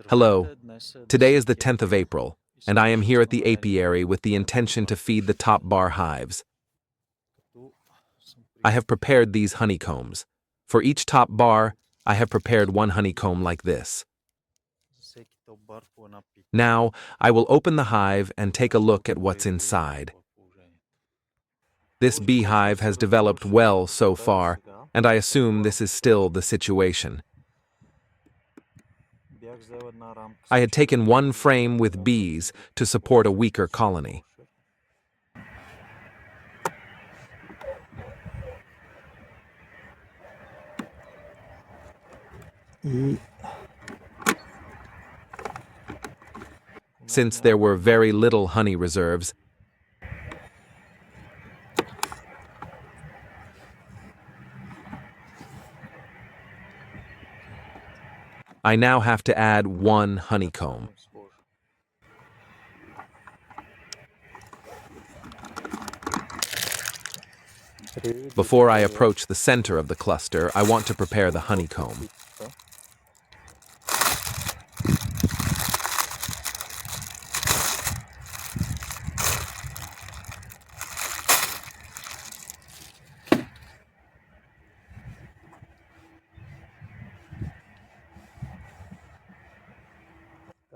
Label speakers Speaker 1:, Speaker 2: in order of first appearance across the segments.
Speaker 1: Hello. Today is the 10th of April, and I am here at the apiary with the intention to feed the top bar hives. I have prepared these honeycombs. For each top bar, I have prepared one honeycomb like this. Now, I will open the hive and take a look at what's inside. This beehive has developed well so far, and I assume this is still the situation. I had taken one frame with bees to support a weaker colony. Since there were very little honey reserves, I now have to add one honeycomb. Before I approach the center of the cluster, I want to prepare the honeycomb.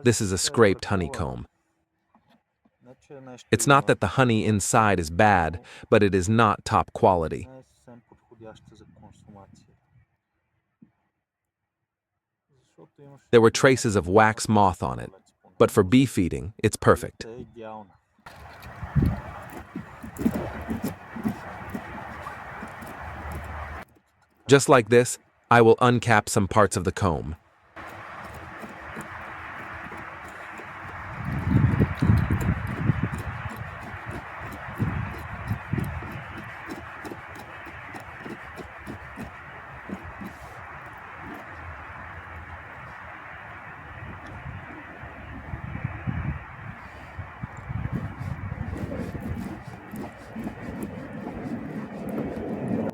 Speaker 1: This is a scraped honeycomb. It's not that the honey inside is bad, but it is not top quality. There were traces of wax moth on it, but for bee feeding, it's perfect. Just like this, I will uncap some parts of the comb.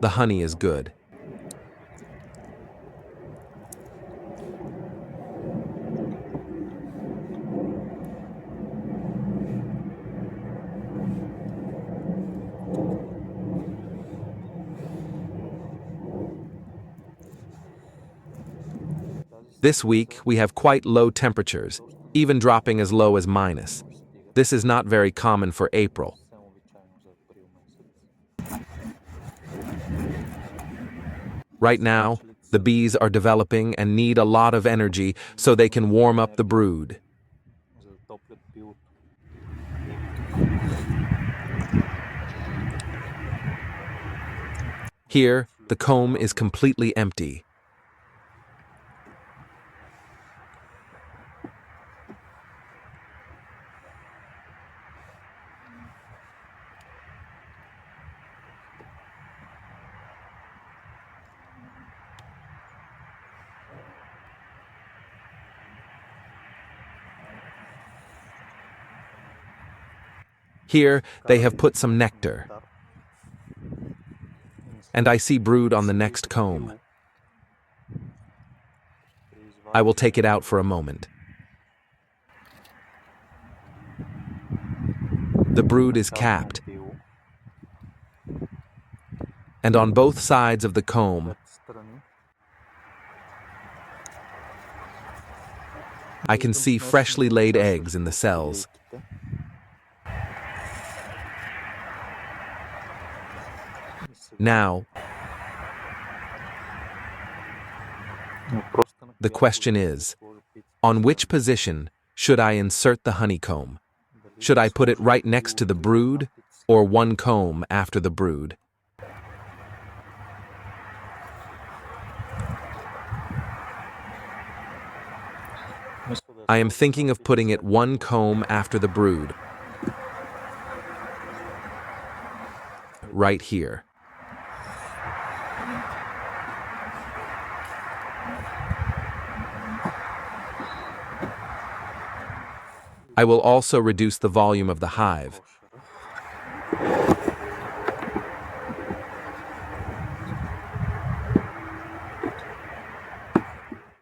Speaker 1: The honey is good. This week, we have quite low temperatures, even dropping as low as minus. This is not very common for April. Right now, the bees are developing and need a lot of energy so they can warm up the brood. Here, the comb is completely empty. Here, they have put some nectar. And I see brood on the next comb. I will take it out for a moment. The brood is capped. And on both sides of the comb, I can see freshly laid eggs in the cells. Now, the question is, on which position should I insert the honeycomb? Should I put it right next to the brood, or one comb after the brood? I am thinking of putting it one comb after the brood, right here. I will also reduce the volume of the hive.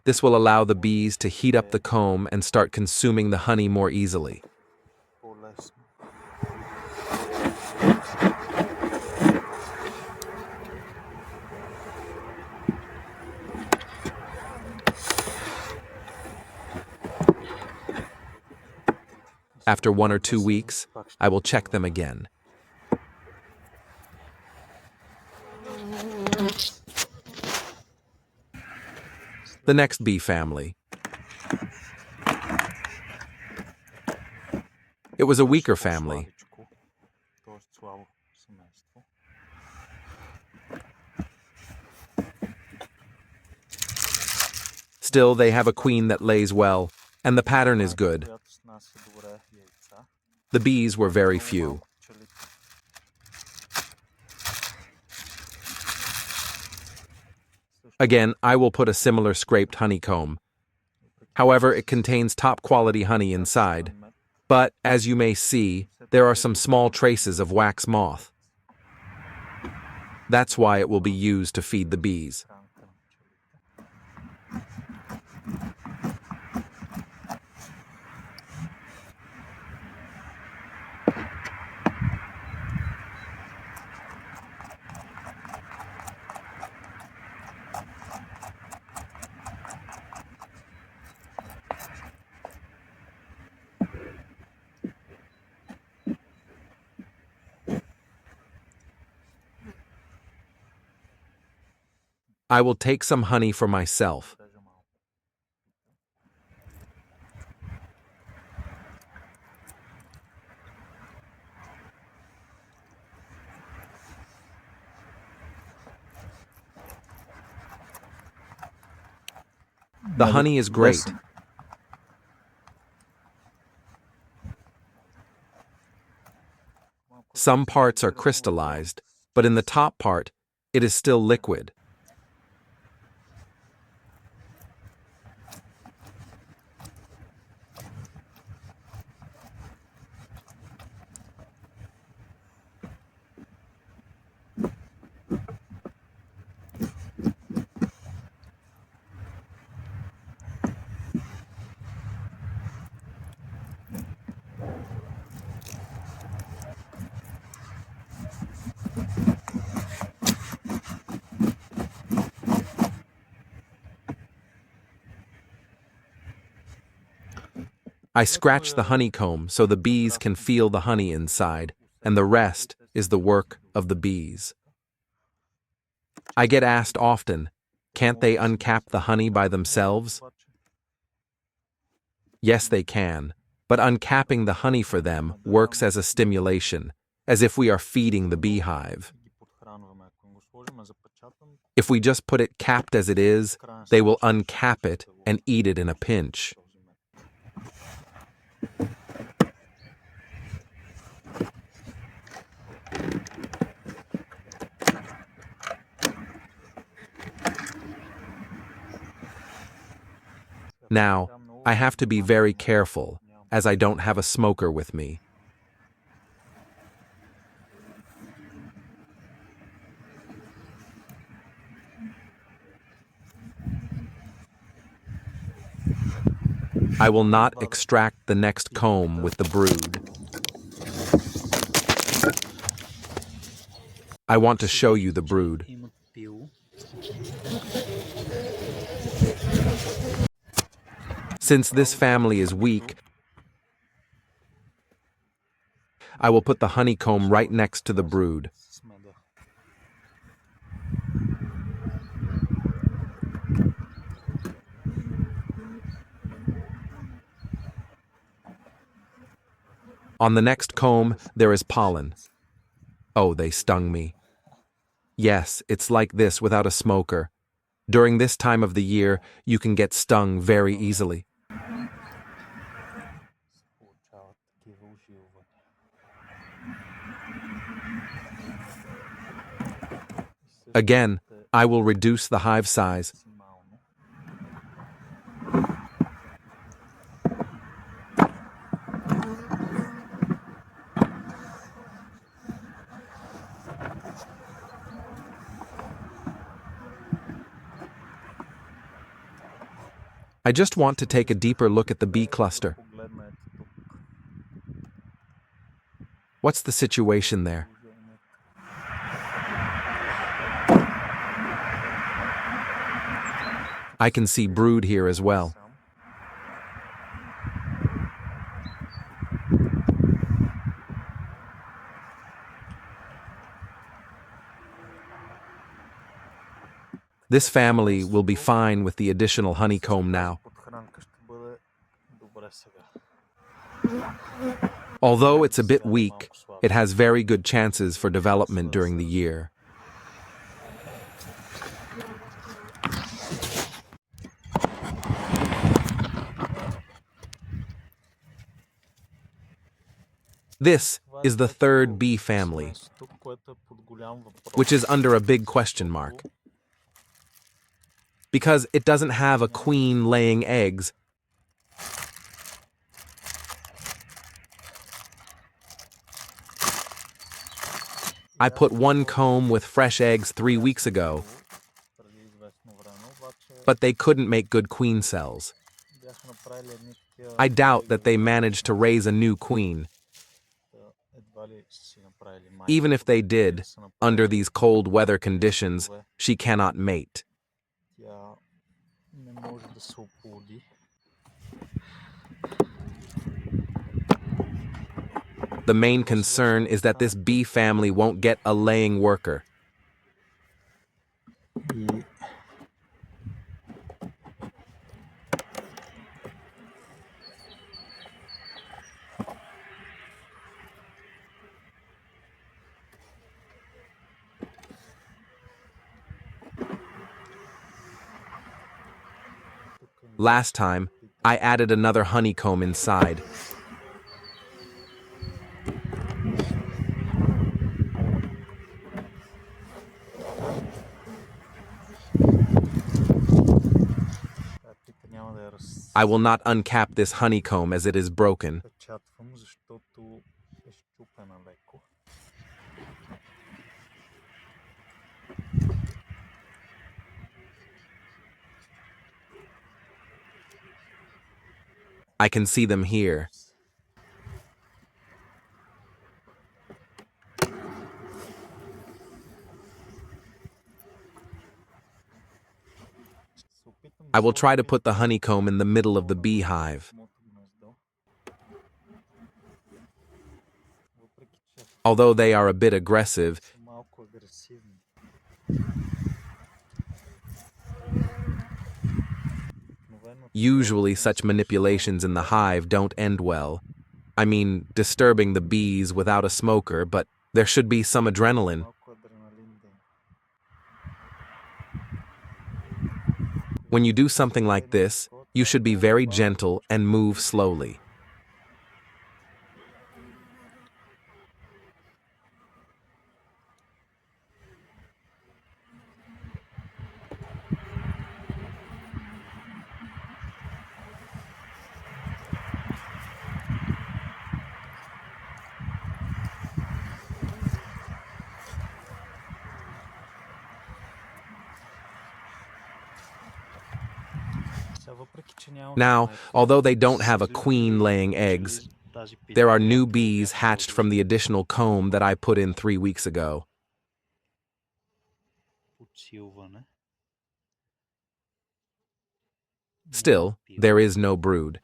Speaker 1: This will allow the bees to heat up the comb and start consuming the honey more easily. After 1 or 2 weeks, I will check them again. The next bee family. It was a weaker family. Still, they have a queen that lays well, and the pattern is good. The bees were very few. Again, I will put a similar scraped honeycomb. However, it contains top-quality honey inside. But, as you may see, there are some small traces of wax moth. That's why it will be used to feed the bees. I will take some honey for myself. The honey is great. Some parts are crystallized, but in the top part, it is still liquid. I scratch the honeycomb so the bees can feel the honey inside, and the rest is the work of the bees. I get asked often, can't they uncap the honey by themselves? Yes, they can, but uncapping the honey for them works as a stimulation, as if we are feeding the beehive. If we just put it capped as it is, they will uncap it and eat it in a pinch. Now, I have to be very careful, as I don't have a smoker with me. I will not extract the next comb with the brood. I want to show you the brood. Since this family is weak, I will put the honeycomb right next to the brood. On the next comb, there is pollen. Oh, they stung me. Yes, it's like this without a smoker. During this time of the year, you can get stung very easily. Again, I will reduce the hive size. I just want to take a deeper look at the bee cluster. What's the situation there? I can see brood here as well. This family will be fine with the additional honeycomb now. Although it's a bit weak, it has very good chances for development during the year. This is the third bee family, which is under a big question mark. Because it doesn't have a queen laying eggs. I put one comb with fresh eggs 3 weeks ago, but they couldn't make good queen cells. I doubt that they managed to raise a new queen. Even if they did, under these cold weather conditions, she cannot mate. The main concern is that this bee family won't get a laying worker. Last time, I added another honeycomb inside. I will not uncap this honeycomb as it is broken. I can see them here. I will try to put the honeycomb in the middle of the beehive. Although they are a bit aggressive, usually such manipulations in the hive don't end well. I mean, disturbing the bees without a smoker, but there should be some adrenaline. When you do something like this, you should be very gentle and move slowly. Now, although they don't have a queen laying eggs, there are new bees hatched from the additional comb that I put in 3 weeks ago. Still, there is no brood.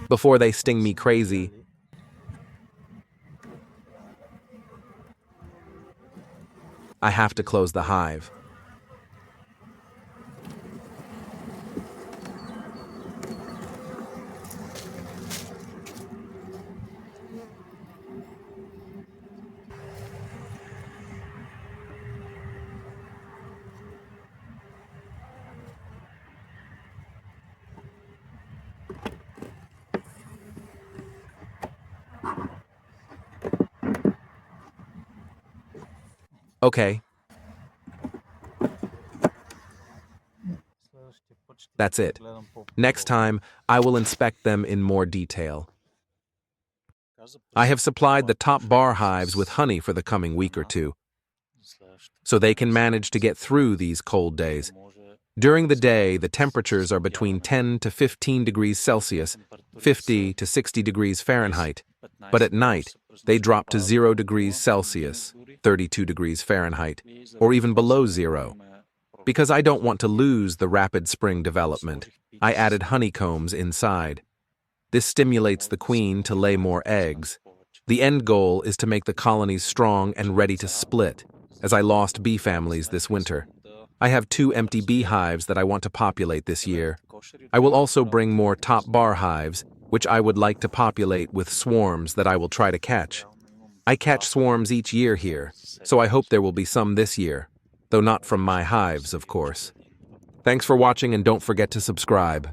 Speaker 1: Before they sting me crazy, I have to close the hive. Okay. That's it. Next time, I will inspect them in more detail. I have supplied the top bar hives with honey for the coming week or two, so they can manage to get through these cold days. During the day, the temperatures are between 10 to 15 degrees Celsius, 50 to 60 degrees Fahrenheit, but at night, they drop to 0 degrees Celsius, 32 degrees Fahrenheit, or even below zero. Because I don't want to lose the rapid spring development, I added honeycombs inside. This stimulates the queen to lay more eggs. The end goal is to make the colonies strong and ready to split, as I lost bee families this winter. I have 2 empty bee hives that I want to populate this year. I will also bring more top bar hives, which I would like to populate with swarms that I will try to catch. I catch swarms each year here, so I hope there will be some this year, though not from my hives, of course. Thanks for watching and don't forget to subscribe.